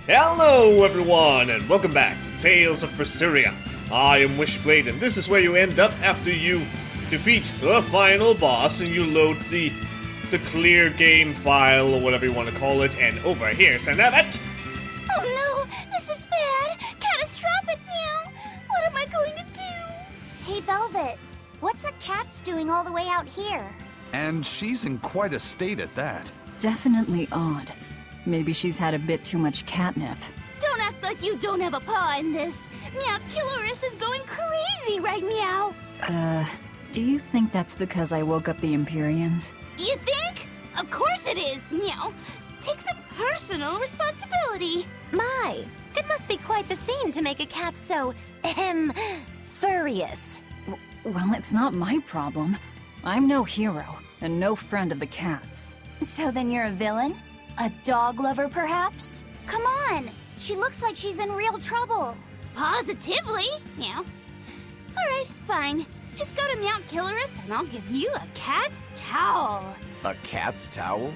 Hello everyone, and welcome back to Tales of Berseria. I am Wishblade, and this is where you end up after you defeat the final boss and you load the clear game file, or whatever you want to call it, and over here, Sanavet. Oh no, this is bad! Catastrophic, meow! What am I going to do? Hey, Velvet, what's a cat's doing all the way out here? And she's in quite a state at that. Definitely odd. Maybe she's had a bit too much catnip. Don't act like you don't have a paw in this. Meow Killeris is going crazy right meow. Do you think that's because I woke up the Empyreans? You think? Of course it is, meow. Take some personal responsibility. My, it must be quite the scene to make a cat so, furious. Well, it's not my problem. I'm no hero, and no friend of the cats. So then you're a villain? A dog lover, perhaps? Come on! She looks like she's in real trouble. Positively? Meow. Alright, fine. Just go to Mount Killeris and I'll give you a cat's towel. A cat's towel?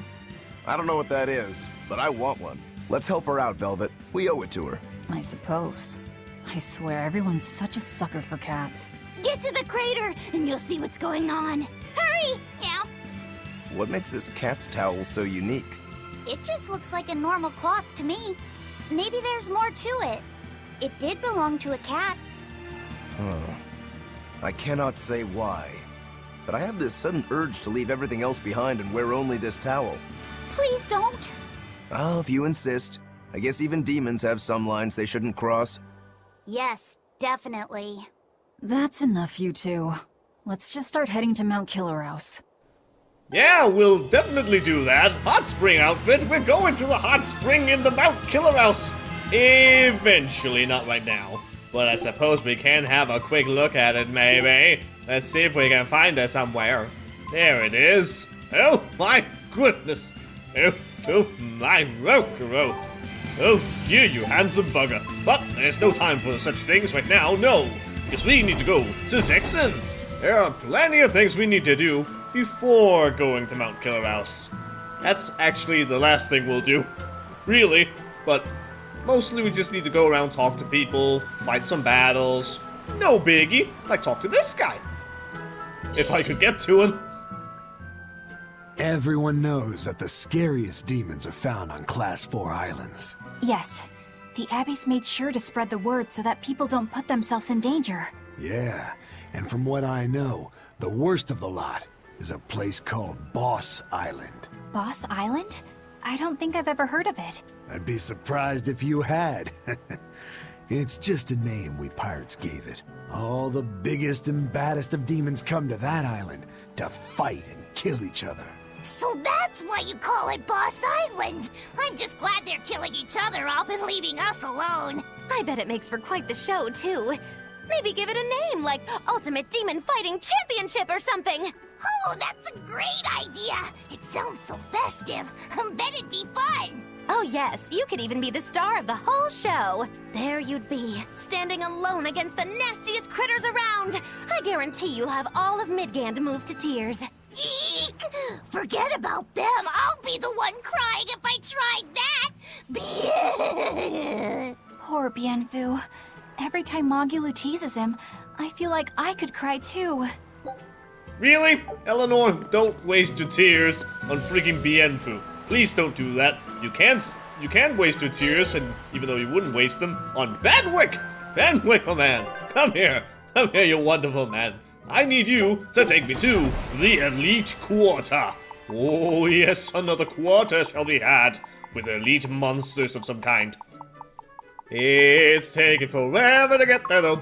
I don't know what that is, but I want one. Let's help her out, Velvet. We owe it to her. I suppose. I swear everyone's such a sucker for cats. Get to the crater and you'll see what's going on. Hurry! Meow. What makes this cat's towel so unique? It just looks like a normal cloth to me. Maybe there's more to it. It did belong to a cat's. I cannot say why, but I have this sudden urge to leave everything else behind and wear only this towel. Please don't. Oh, if you insist. I guess even demons have some lines they shouldn't cross. Yes, definitely. That's enough, you two. Let's just start heading to Mount Killeros. Yeah, we'll definitely do that. Hot spring outfit, we're going to the hot spring in the Mount Killeros. Eventually, not right now. But I suppose we can have a quick look at it, maybe. Let's see if we can find it somewhere. There it is. Oh my goodness. Oh my Rokuro. Oh dear, you handsome bugger. But there's no time for such things right now, no. Because we need to go to Zekson. There are plenty of things we need to do before going to Mount Killeros. That's actually the last thing we'll do. Really, but mostly we just need to go around, talk to people, fight some battles. No biggie, like talk to this guy. If I could get to him. Everyone knows that the scariest demons are found on Class 4 islands. Yes. The Abbey's made sure to spread the word so that people don't put themselves in danger. Yeah, and from what I know, the worst of the lot is a place called Boss Island. Boss Island? I don't think I've ever heard of it. I'd be surprised if you had. It's just a name we pirates gave it. All the biggest and baddest of demons come to that island to fight and kill each other. So that's why you call it Boss Island! I'm just glad they're killing each other off and leaving us alone. I bet it makes for quite the show, too. Maybe give it a name, like Ultimate Demon Fighting Championship or something! Oh, that's a great idea! It sounds so festive. Bet it'd be fun! Oh yes, you could even be the star of the whole show. There you'd be, standing alone against the nastiest critters around. I guarantee you'll have all of Midgand moved to tears. Eek! Forget about them. I'll be the one crying if I tried that. Poor Bienfu. Every time Mogulu teases him, I feel like I could cry too. Really? Eleanor, don't waste your tears on freaking Bienfu. Please don't do that. You can waste your tears, and even though you wouldn't waste them, on Banwick! Banwick, my man! Come here, you wonderful man. I need you to take me to the Elite Quarter. Oh yes, another quarter shall be had, with elite monsters of some kind. It's taking forever to get there, though.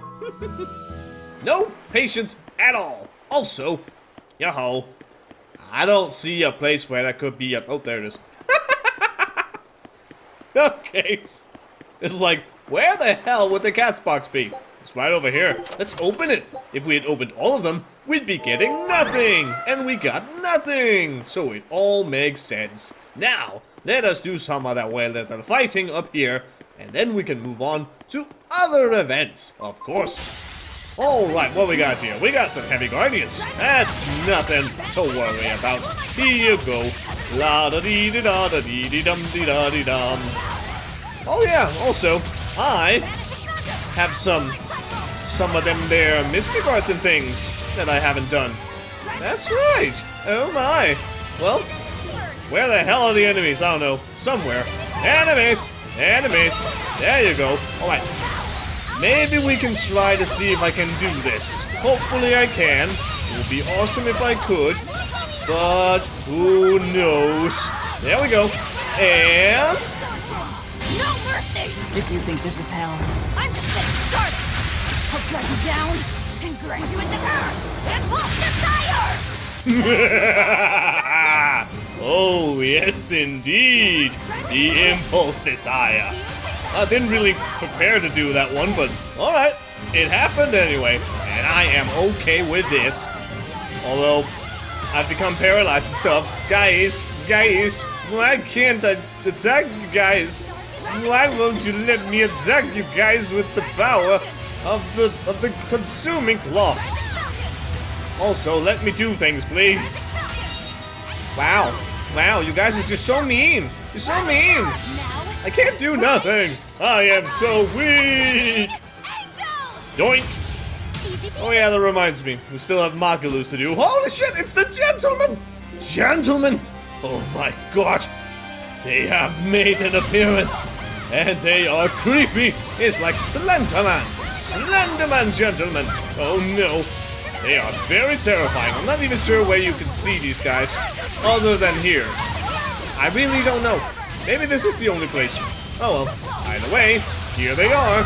No patience at all. Also, yo-ho, I don't see a place where that could be a... Oh, there it is. Okay. It's like, where the hell would the cat's box be? It's right over here. Let's open it. If we had opened all of them, we'd be getting nothing. And we got nothing. So it all makes sense. Now, let us do some of that well-little fighting up here. And then we can move on to other events, of course. Alright, what we got here? We got some heavy guardians. That's nothing to worry about. Here you go. La da dee da da dee dee dum dee da dee dum. Oh yeah, also, I have some of them there mystic arts and things that I haven't done. That's right. Oh my. Well, where the hell are the enemies? I don't know. Somewhere. Enemies! Enemies! There you go. Alright. Maybe we can try to see if I can do this. Hopefully I can. It would be awesome if I could. But who knows? There we go. And... No mercy! If you think this is hell. I'm just getting started! I'll drag you down and grind you into earth and pulp desire! Oh, yes, indeed. The Impulse Desire. I didn't really prepare to do that one, but alright. It happened anyway, and I am okay with this. Although, I've become paralyzed and stuff. Guys, why can't I attack you guys? Why won't you let me attack you guys with the power of the consuming claw? Also, let me do things, please. Wow, you guys are just so mean. You're so mean. I can't do nothing. I am so weak. Doink. Oh yeah, that reminds me. We still have Magalus to do. Holy shit, it's the gentlemen. Gentlemen. Oh my god. They have made an appearance. And they are creepy. It's like Slenderman. Slenderman, gentlemen. Oh no. They are very terrifying. I'm not even sure where you can see these guys, other than here. I really don't know. Maybe this is the only place. Oh well. Either way, here they are.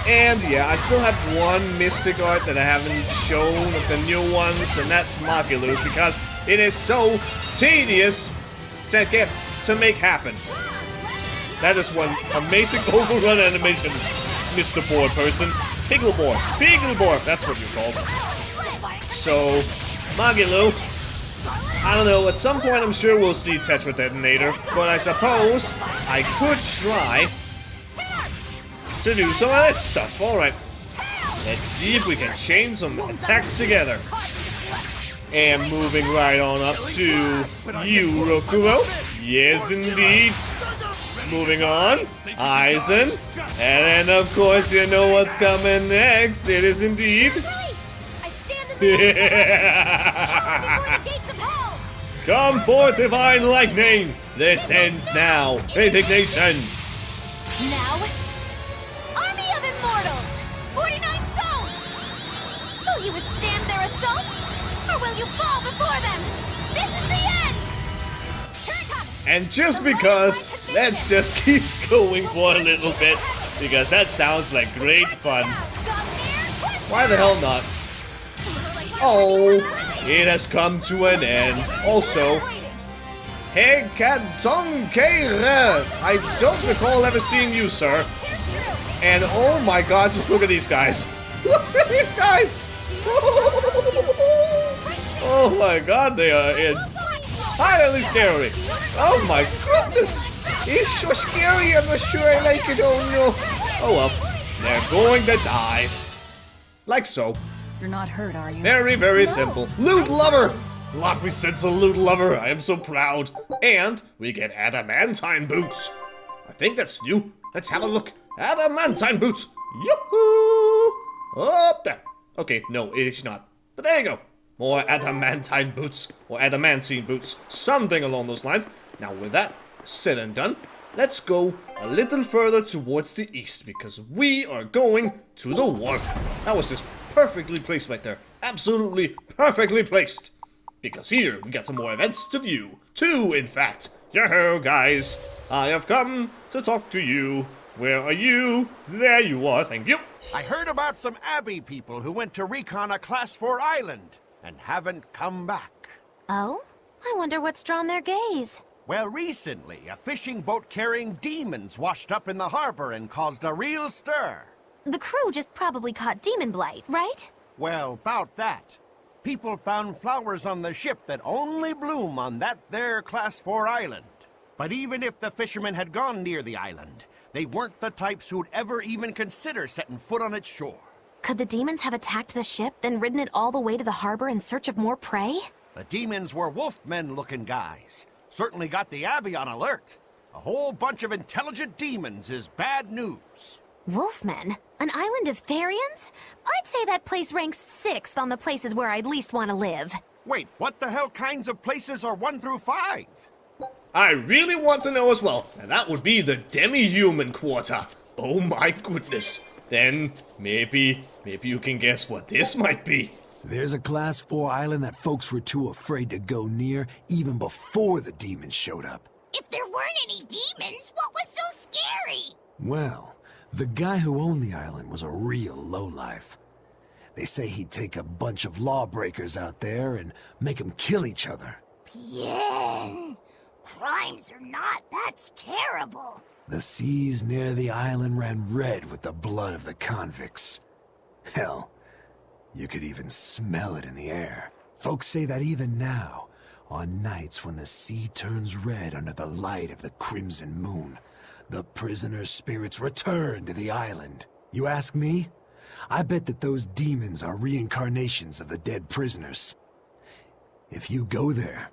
And yeah, I still have one mystic art that I haven't shown of the new ones, and that's Maculus, because it is so tedious to make happen. That is one amazing overrun animation, Mr. Board person. Piggleboard, that's what you're called. So, Magilu, I don't know, at some point I'm sure we'll see Tetra Detonator, but I suppose I could try to do some of this stuff. Alright, let's see if we can chain some attacks together. And moving right on up to you, Rokuro. Yes, indeed. Moving on, Aizen. And then, of course, you know what's coming next. It is indeed... Come forth, divine lightning! This ends now. Indignation. Now, army of immortals, 49 souls. Will you withstand their assault, or will you fall before them? This is the end. Here it comes. And just because, let's just keep going for a little bit, because that sounds like great fun. Why the hell not? Oh, it has come to an end. Also, Hekatonkeire. I don't recall ever seeing you, sir. And oh my god, just look at these guys. Look at these guys. Oh my god, they are entirely scary. Oh my goodness. It's so scary, I'm not sure I like it, oh no. Oh well, they're going to die. Like so. You're not hurt, are you? Very, very simple. Loot lover! Laffy sends a loot lover. I am so proud. And we get adamantine boots. I think that's new. Let's have a look. Adamantine boots. Yoo-hoo! Up there. Okay, no, it is not. But there you go. More adamantine boots. Or adamantine boots. Something along those lines. Now with that said and done, let's go a little further towards the east, because we are going to the Wharf. That was just perfectly placed right there. Absolutely perfectly placed. Because here we got some more events to view. 2, in fact. Yo, guys. I have come to talk to you. Where are you? There you are, thank you. I heard about some Abbey people who went to recon a Class 4 island and haven't come back. Oh? I wonder what's drawn their gaze. Well, recently, a fishing boat carrying demons washed up in the harbor and caused a real stir. The crew just probably caught demon blight, right? Well, about that. People found flowers on the ship that only bloom on that there Class 4 island. But even if the fishermen had gone near the island, they weren't the types who'd ever even consider setting foot on its shore. Could the demons have attacked the ship, then ridden it all the way to the harbor in search of more prey? The demons were wolfmen-looking guys. Certainly got the Abbey on alert. A whole bunch of intelligent demons is bad news. Wolfmen? An island of Therians? I'd say that place ranks 6th on the places where I'd least want to live. Wait, what the hell kinds of places are 1 through 5? I really want to know as well, and that would be the Demihuman quarter. Oh my goodness. Then, maybe you can guess what this might be. There's a Class 4 island that folks were too afraid to go near even before the demons showed up. If there weren't any demons, what was so scary? Well, the guy who owned the island was a real lowlife. They say he'd take a bunch of lawbreakers out there and make them kill each other. Bien. Crimes or not, that's terrible. The seas near the island ran red with the blood of the convicts. Hell, you could even smell it in the air. Folks say that even now, on nights when the sea turns red under the light of the crimson moon, the prisoners' spirits return to the island. You ask me? I bet that those demons are reincarnations of the dead prisoners. If you go there,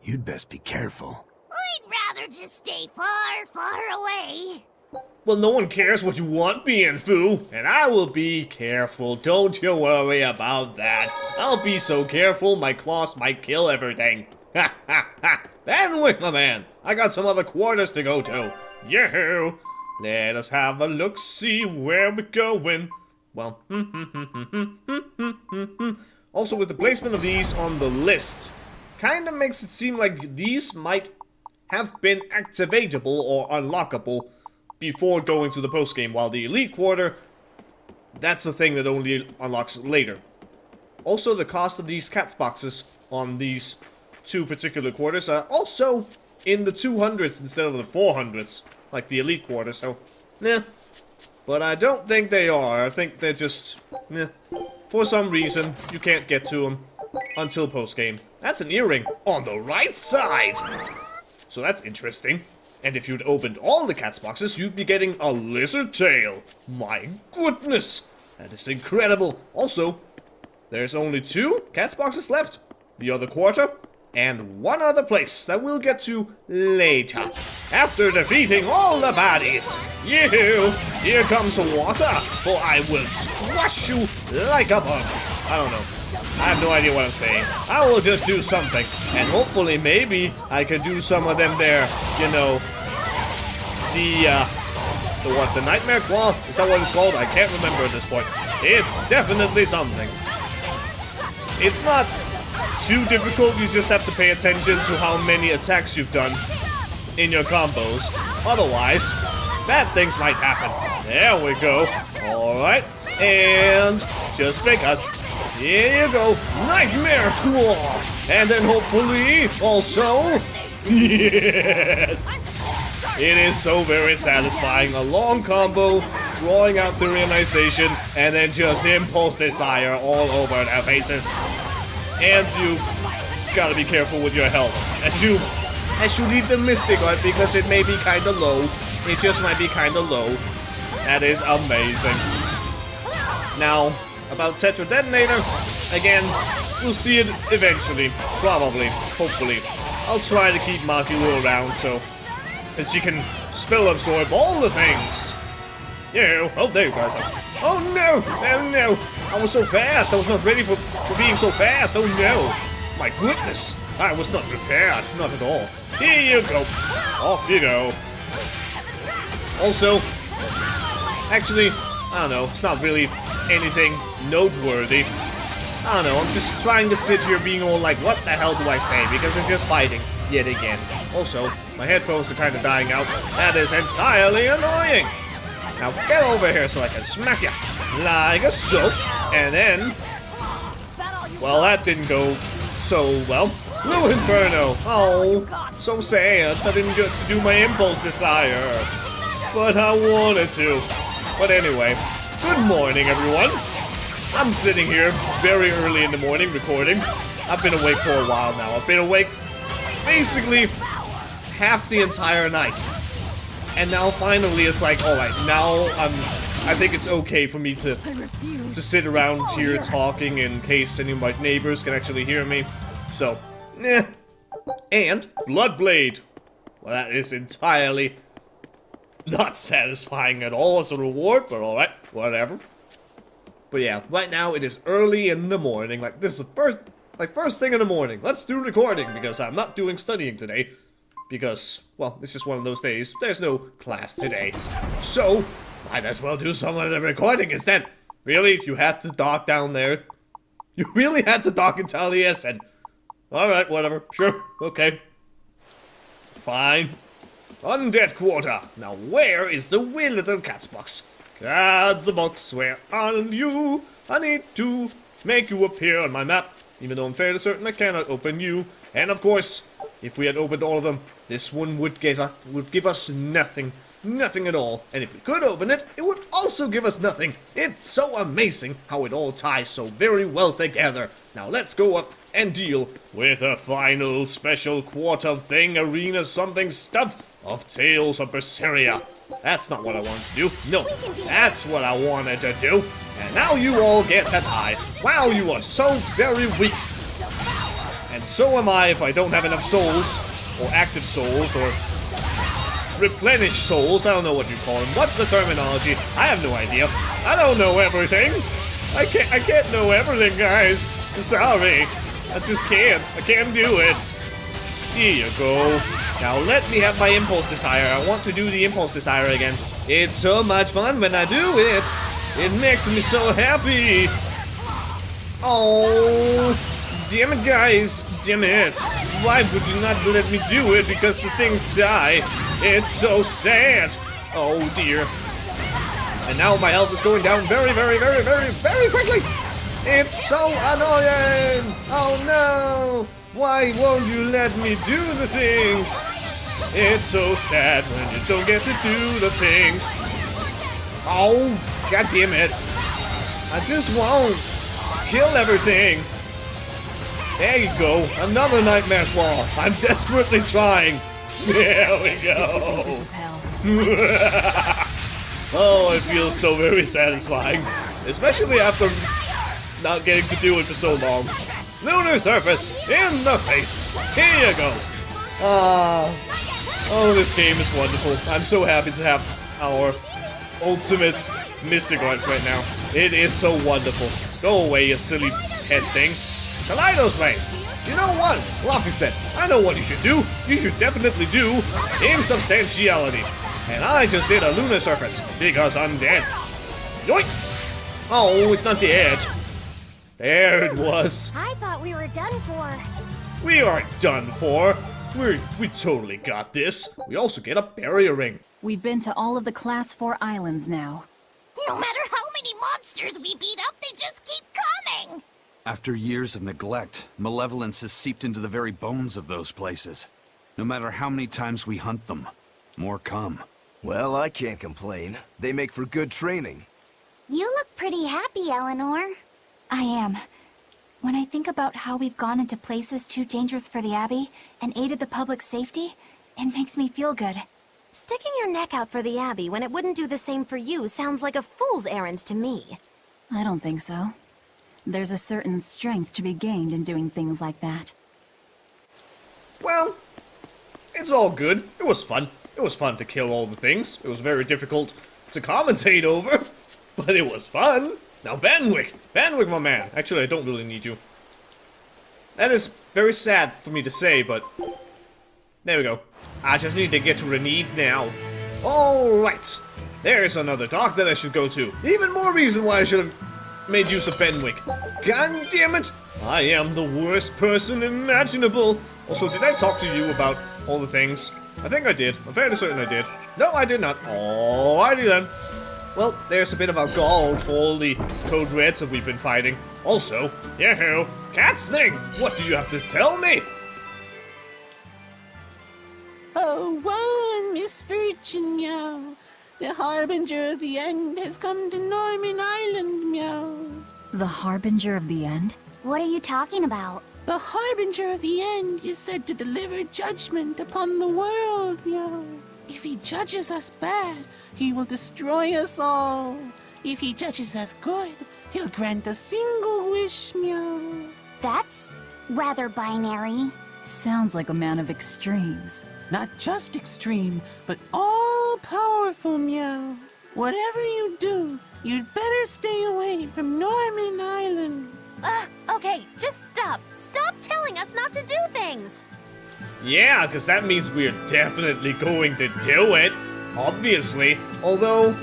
you'd best be careful. I'd rather just stay far, far away. Well, no one cares what you want, Fu, and I will be careful. Don't you worry about that. I'll be so careful, my claws might kill everything. Ha ha ha! Bandwick, my man, I got some other quarters to go to. Yoo-hoo! Let us have a look, see where we're going. Well, also with the placement of these on the list, kinda makes it seem like these might have been activatable or unlockable before going to the post-game, while the Elite Quarter, that's the thing that only unlocks later. Also, the cost of these cat boxes on these 2 particular quarters are also in the 200s instead of the 400s, like the Elite Quarter, so, nah. But I don't think they are. I think they're just, nah. For some reason, you can't get to them until post-game. That's an earring on the right side! So that's interesting. And if you'd opened all the cat's boxes, you'd be getting a lizard tail. My goodness! That is incredible. Also, there's only 2 cat's boxes left. The other quarter, and 1 other place that we'll get to later. After defeating all the baddies. You! Here comes water, for I will squash you like a bug. I don't know. I have no idea what I'm saying. I will just do something, and hopefully maybe I can do some of them there, you know, the Nightmare Claw? Is that what it's called? I can't remember at this point. It's definitely something. It's not too difficult, you just have to pay attention to how many attacks you've done in your combos. Otherwise, bad things might happen. There we go. Alright, and just because. Here you go, Nightmare Claw! And then hopefully, also, yes! It is so very satisfying, a long combo, drawing out the realization, and then just Impulse Desire all over their faces. And you gotta be careful with your health, as you leave the Mystic Art, because it may be kinda low. It just might be kinda low. That is amazing. Now, about Tetra Detonator, again, we'll see it eventually. Probably. Hopefully. I'll try to keep Makulu around so that she can spell absorb all the things. Yeah, oh, there you guys are. Oh no! Oh no! I was so fast! I was not ready for being so fast! Oh no! My goodness! I was not prepared. Not at all. Here you go. Off you go. Also, actually, I don't know. It's not really anything noteworthy. I don't know, I'm just trying to sit here being all like, what the hell do I say? Because I'm just fighting, yet again. Also, my headphones are kind of dying out. That is entirely annoying! Now get over here so I can smack you like a soap. And then, well, that didn't go so well. Blue Inferno! Oh, so sad. I didn't get to do my Impulse Desire. But I wanted to. But anyway, good morning, everyone. I'm sitting here very early in the morning recording. I've been awake for a while now. I've been awake basically half the entire night. And now finally it's like, alright, now I think it's okay for me to sit around here talking in case any of my neighbors can actually hear me. So, eh. And Bloodblade. Well, that is entirely not satisfying at all as a reward, but alright, whatever. But yeah, right now it is early in the morning. Like, this is first thing in the morning. Let's do recording, because I'm not doing studying today. Because, well, it's just one of those days. There's no class today. So, might as well do some of the recording instead. Really? You had to dock down there? You really had to dock in Taliesin? Alright, whatever. Sure. Okay. Fine. Undead quarter. Now where is the wee little cat's box? Cat's box, where are you? I need to make you appear on my map. Even though I'm fairly certain I cannot open you. And of course, if we had opened all of them, this one would give us nothing. Nothing at all. And if we could open it, it would also give us nothing. It's so amazing how it all ties so very well together. Now let's go up and deal with a final special quarter of thing, arena something stuff of Tales of Berseria. That's not what I wanted to do. No, that's what I wanted to do. And now you all get to die. Wow, you are so very weak. And so am I if I don't have enough souls, or active souls, or replenished souls. I don't know what you call them. What's the terminology? I have no idea. I don't know everything. I can't know everything, guys. I'm sorry. I just can't. I can't do it. Here you go. Now let me have my impulse desire. I want to do the impulse desire again. It's so much fun when I do it. It makes me so happy. Oh, damn it, guys. Damn it. Why would you not let me do it? Because the things die. It's so sad. Oh dear. And now my health is going down very, very, very, very, very quickly. It's so annoying. Oh no. Why won't you let me do the things? It's so sad when you don't get to do the things. Oh, god damn it. I just want to kill everything. There you go. Another nightmare claw. I'm desperately trying. There we go. This is hell. Oh, it feels so very satisfying. Especially after not getting to do it for so long. Lunar surface in the face. Here you go. Oh, this game is wonderful. I'm so happy to have our ultimate mystic arts right now. It is so wonderful. Go away, you silly head thing. Kaleidos Ray. You know what? Luffy said, I know what you should do. You should definitely do insubstantiality. And I just did a lunar surface because I'm dead. Yoink! Oh, it's not the edge. There it was. I thought we were done for. We aren't done for. We totally got this. We also get a barrier ring. We've been to all of the Class 4 islands now. No matter how many monsters we beat up, they just keep coming. After years of neglect, malevolence has seeped into the very bones of those places. No matter how many times we hunt them, more come. Well, I can't complain. They make for good training. You look pretty happy, Eleanor. I am. When I think about how we've gone into places too dangerous for the Abbey and aided the public's safety, it makes me feel good. Sticking your neck out for the Abbey when it wouldn't do the same for you sounds like a fool's errand to me. I don't think so. There's a certain strength to be gained in doing things like that. Well, it's all good. It was fun. It was fun to kill all the things. It was very difficult to commentate over, but it was fun. Now, Banwick, my man. Actually, I don't really need you. That is very sad for me to say, but there we go. I just need to get to Reneed now. Alright. There's another dock that I should go to. Even more reason why I should have made use of Benwick. God damn it! I am the worst person imaginable. Also, did I talk to you about all the things? I think I did. I'm fairly certain I did. No, I did not. Alrighty then. Well, there's a bit of our gold for all the code reds that we've been fighting. Also, yahoo, Cat's thing! What do you have to tell me? Oh, woe and misfortune, meow. The harbinger of the end has come to Normin Island, meow. The Harbinger of the End? What are you talking about? The harbinger of the end is said to deliver judgment upon the world, meow. If he judges us bad, he will destroy us all. If he judges us good, he'll grant a single wish, meow. That's rather binary. Sounds like a man of extremes. Not just extreme, but all-powerful, meow. Whatever you do, you'd better stay away from Normin Island. Okay, just stop. Stop telling us not to do things. Yeah, because that means we're definitely going to do it. Obviously. Although,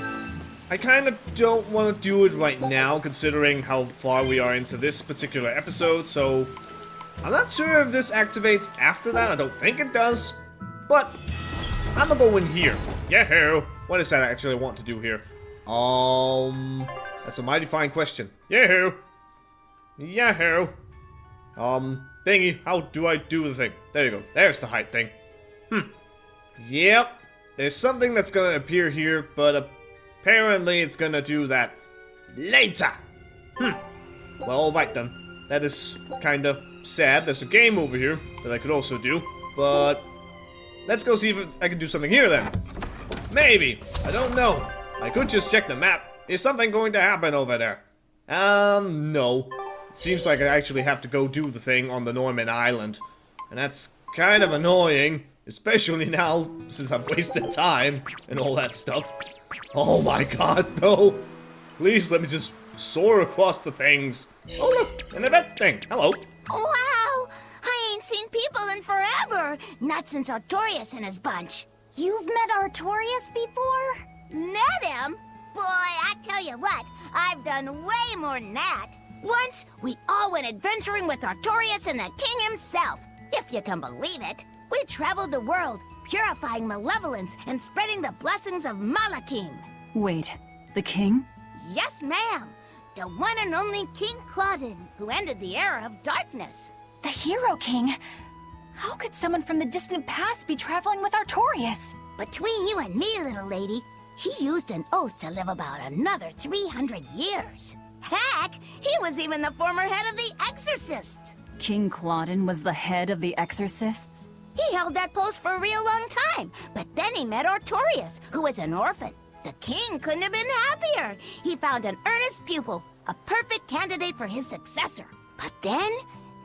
I kind of don't want to do it right now, considering how far we are into this particular episode, so I'm not sure if this activates after that. I don't think it does. But I'm gonna go in here. Yahoo! What is that I actually want to do here? That's a mighty fine question. Yahoo! Yahoo! Thingy, how do I do the thing? There you go. There's the height thing. Yep. There's something that's gonna appear here, but apparently it's gonna do that later. Well, alright then. That is kinda sad. There's a game over here that I could also do, but let's go see if I can do something here then. Maybe. I don't know. I could just check the map. Is something going to happen over there? No. Seems like I actually have to go do the thing on the Normin Island. And that's kind of annoying. Especially now, since I've wasted time and all that stuff. Oh my god, no. Please let me just soar across the things. Oh look, an event thing. Hello. Wow! I ain't seen people in forever. Not since Artorias and his bunch. You've met Artorias before? Met him? Boy, I tell you what, I've done way more than that. Once, we all went adventuring with Artorias and the king himself. If you can believe it. We traveled the world, purifying malevolence and spreading the blessings of Malakim. Wait, the king? Yes, ma'am. The one and only King Claudin, who ended the era of darkness. The Hero King? How could someone from the distant past be traveling with Artorias? Between you and me, little lady, he used an oath to live about another 300 years. Heck, he was even the former head of the Exorcists. King Claudin was the head of the Exorcists? He held that post for a real long time, but then he met Artorias, who was an orphan. The king couldn't have been happier. He found an earnest pupil, a perfect candidate for his successor. But then,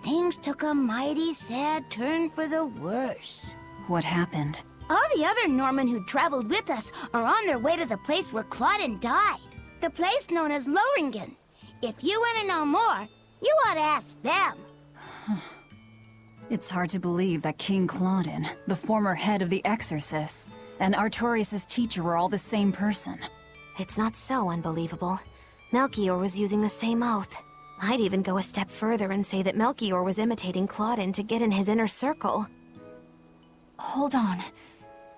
things took a mighty sad turn for the worse. What happened? All the other Normin who traveled with us are on their way to the place where Claudin died. The place known as Lothringen. If you want to know more, you ought to ask them. It's hard to believe that King Claudin, the former head of the Exorcists, and Artorias' teacher were all the same person. It's not so unbelievable. Melchior was using the same oath. I'd even go a step further and say that Melchior was imitating Claudin to get in his inner circle. Hold on.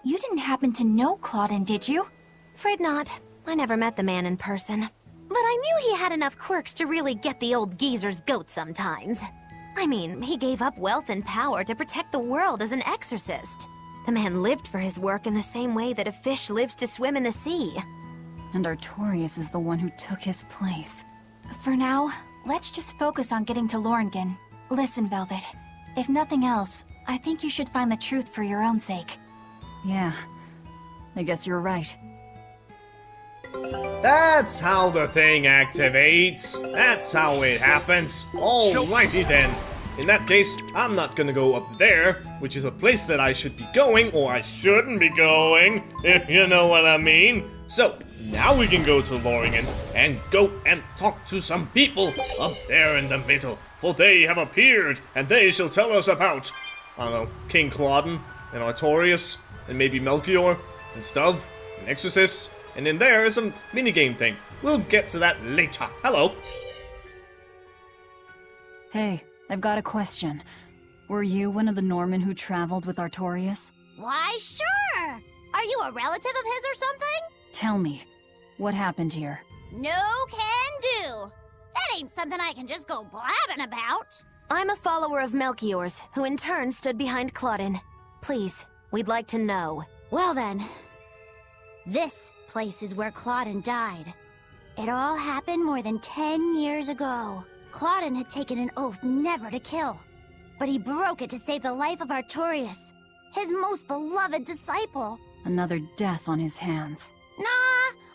You didn't happen to know Claudin, did you? Afraid not. I never met the man in person. But I knew he had enough quirks to really get the old geezer's goat sometimes. I mean, he gave up wealth and power to protect the world as an exorcist. The man lived for his work in the same way that a fish lives to swim in the sea. And Artorias is the one who took his place. For now, let's just focus on getting to Lothringen. Listen, Velvet. If nothing else, I think you should find the truth for your own sake. Yeah, I guess you're right. That's how the thing activates. That's how it happens. Alrighty then. In that case, I'm not gonna go up there, which is a place that I should be going, or I shouldn't be going, if you know what I mean. So, now we can go to Lothringen and go and talk to some people up there in the middle. For they have appeared, and they shall tell us about, I don't know, King Claudin, and Artorias, and maybe Melchior, and stuff, and Exorcists. And in there is a minigame thing. We'll get to that later. Hello. Hey, I've got a question. Were you one of the Normin who traveled with Artorias? Why, sure! Are you a relative of his or something? Tell me, what happened here? No can do. That ain't something I can just go blabbing about. I'm a follower of Melchior's, who in turn stood behind Claudin. Please, we'd like to know. Well then, this place is where Claudin died. It all happened more than 10 years ago. Claudin had taken an oath never to kill, but he broke it to save the life of Artorias, his most beloved disciple. Another death on his hands. Nah,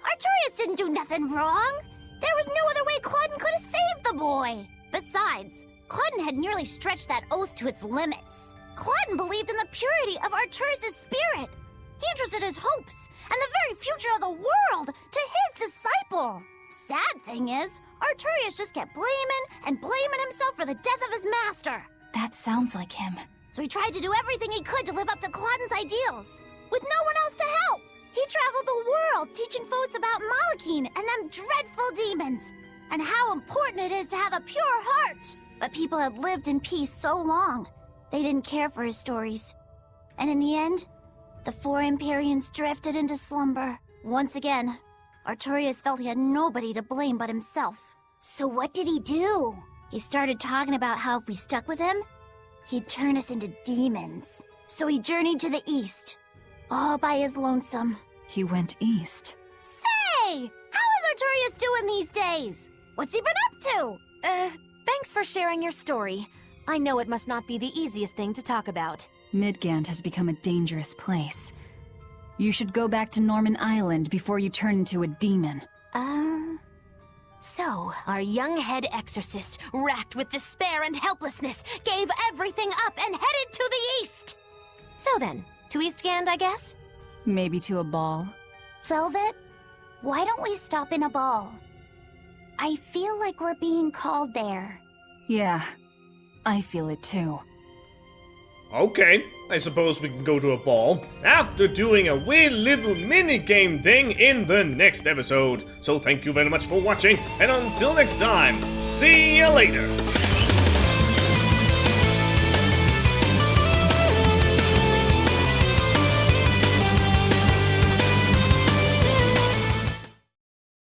Artorias didn't do nothing wrong. There was no other way Claudin could have saved the boy. Besides, Claudin had nearly stretched that oath to its limits. Claudin believed in the purity of Arturius' spirit. He entrusted his hopes and the very future of the world to his disciple. Sad thing is, Arturius just kept blaming himself for the death of his master. That sounds like him. So he tried to do everything he could to live up to Claudin's ideals, with no one else to help. He traveled the world teaching folks about Malachine and them dreadful demons, and how important it is to have a pure heart. But people had lived in peace so long, they didn't care for his stories. And in the end, the 4 Empyreans drifted into slumber. Once again, Arturius felt he had nobody to blame but himself. So what did he do? He started talking about how if we stuck with him, he'd turn us into demons. So he journeyed to the east, all by his lonesome. He went east. Say! How is Arturius doing these days? What's he been up to? Thanks for sharing your story. I know it must not be the easiest thing to talk about. Midgand has become a dangerous place. You should go back to Normin Island before you turn into a demon. So, our young head exorcist, racked with despair and helplessness, gave everything up and headed to the east! So then, to Eastgand, I guess? Maybe to a ball. Velvet, why don't we stop in a ball? I feel like we're being called there. Yeah, I feel it too. Okay, I suppose we can go to a ball after doing a weird little mini-game thing in the next episode. So thank you very much for watching, and until next time, see you later!